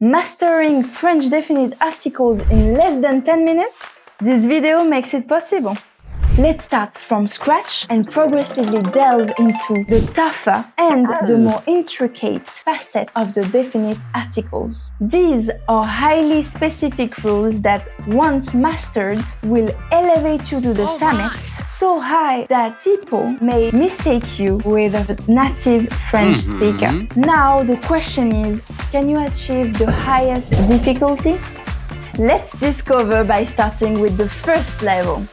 Mastering French definite articles in less than 10 minutes? This video makes it possible. Let's start from scratch and progressively delve into the tougher and the more intricate facet of the definite articles. These are highly specific rules that, once mastered, will elevate you to the summit so high that people may mistake you with a native French speaker. Now the question is, can you achieve the highest difficulty? Let's discover by starting with the first level.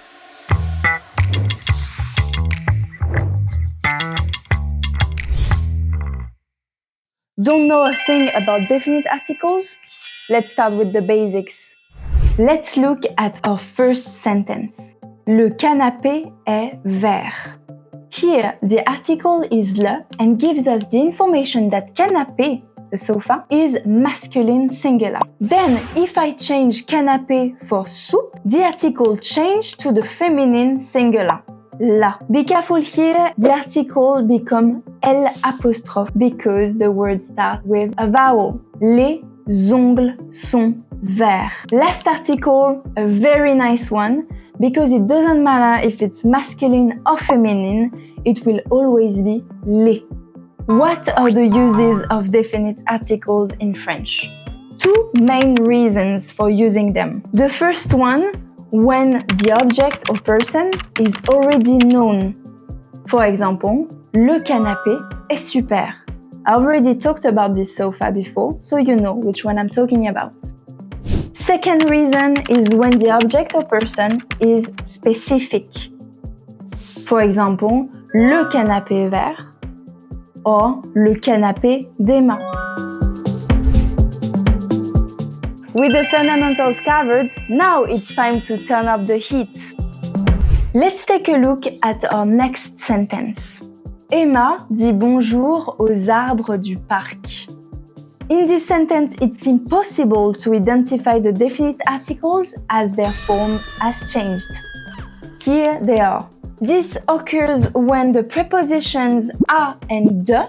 Don't know a thing about definite articles? Let's start with the basics. Let's look at our first sentence. Le canapé est vert. Here, the article is le and gives us the information that canapé, the sofa, is masculine singular. Then, if I change canapé for soup, the article changes to the feminine singular. La. Be careful here, the article become L apostrophe because the word starts with a vowel. Les ongles sont verts. Last article, a very nice one, because it doesn't matter if it's masculine or feminine, it will always be les. What are the uses of definite articles in French? Two main reasons for using them. The first one, when the object or person is already known. For example, le canapé est super. I already talked about this sofa before, so you know which one I'm talking about. Second reason is when the object or person is specific. For example, le canapé vert or le canapé d'Emma. With the fundamentals covered, now it's time to turn up the heat. Let's take a look at our next sentence. Emma dit bonjour aux arbres du parc. In this sentence, it's impossible to identify the definite articles as their form has changed. Here they are. This occurs when the prepositions a and de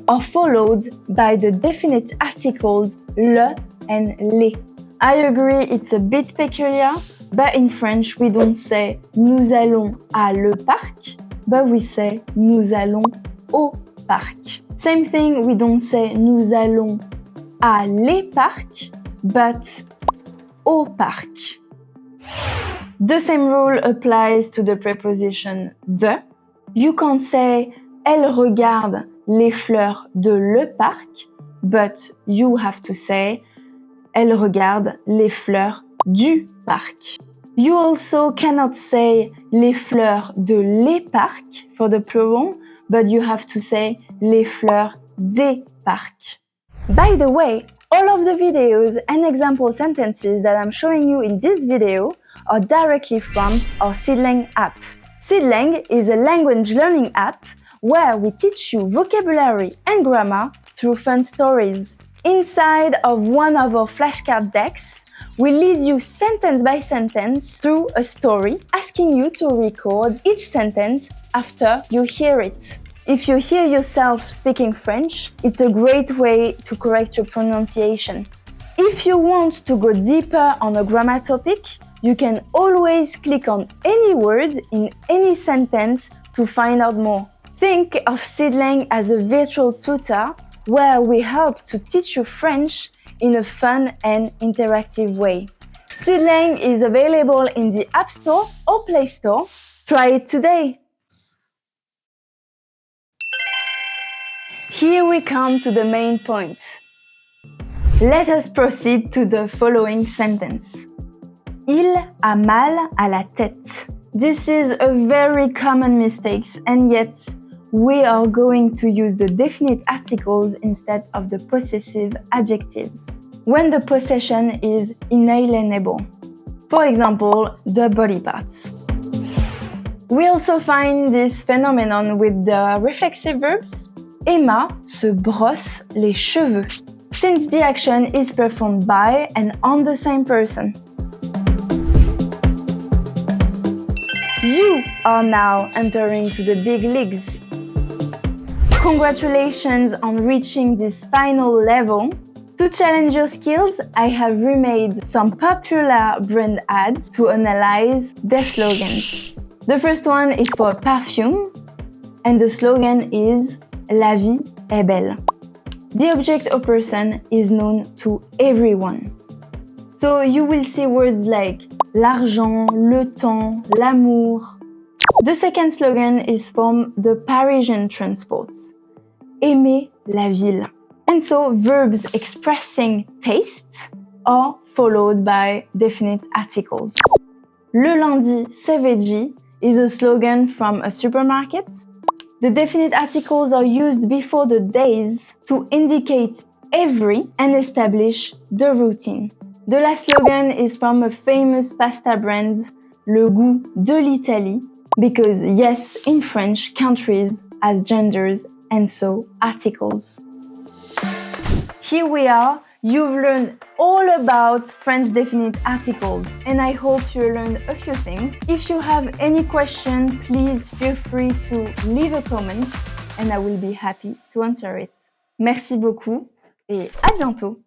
are followed by the definite articles le and les. I agree it's a bit peculiar, but in French we don't say nous allons à le parc, but we say nous allons au parc. Same thing, we don't say nous allons à les parcs, but au parc. The same rule applies to the preposition de. You can't say elle regarde les fleurs de le parc, but you have to say elle regarde les fleurs du parc. You also cannot say les fleurs de les parcs for the plural, but you have to say les fleurs des parcs. By the way, all of the videos and example sentences that I'm showing you in this video are directly from our Seedlang app. Seedlang is a language learning app where we teach you vocabulary and grammar through fun stories. Inside of one of our flashcard decks, we lead you sentence by sentence through a story, asking you to record each sentence after you hear it. If you hear yourself speaking French, it's a great way to correct your pronunciation. If you want to go deeper on a grammar topic, you can always click on any word in any sentence to find out more. Think of Seedlang as a virtual tutor where we help to teach you French in a fun and interactive way. Seedlang is available in the App Store or Play Store. Try it today! Here we come to the main point. Let us proceed to the following sentence. Il a mal à la tête. This is a very common mistake, and yet we are going to use the definite articles instead of the possessive adjectives when the possession is inalienable. For example, the body parts. We also find this phenomenon with the reflexive verbs. Emma se brosse les cheveux, since the action is performed by and on the same person. You are now entering to the big leagues. Congratulations on reaching this final level. To challenge your skills, I have remade some popular brand ads to analyze their slogans. The first one is for a perfume, and the slogan is La vie est belle. The object or person is known to everyone. So you will see words like l'argent, le temps, l'amour. The second slogan is from the Parisian transports. Aimer la ville. And so verbs expressing taste are followed by definite articles. Le lundi, c'est veggie is a slogan from a supermarket. The definite articles are used before the days to indicate every and establish the routine. The last slogan is from a famous pasta brand, Le goût de l'Italie, because yes, in French, countries as genders and so articles. Here we are. You've learned all about French definite articles, and I hope you learned a few things. If you have any question, please feel free to leave a comment and I will be happy to answer it. Merci beaucoup et à bientôt!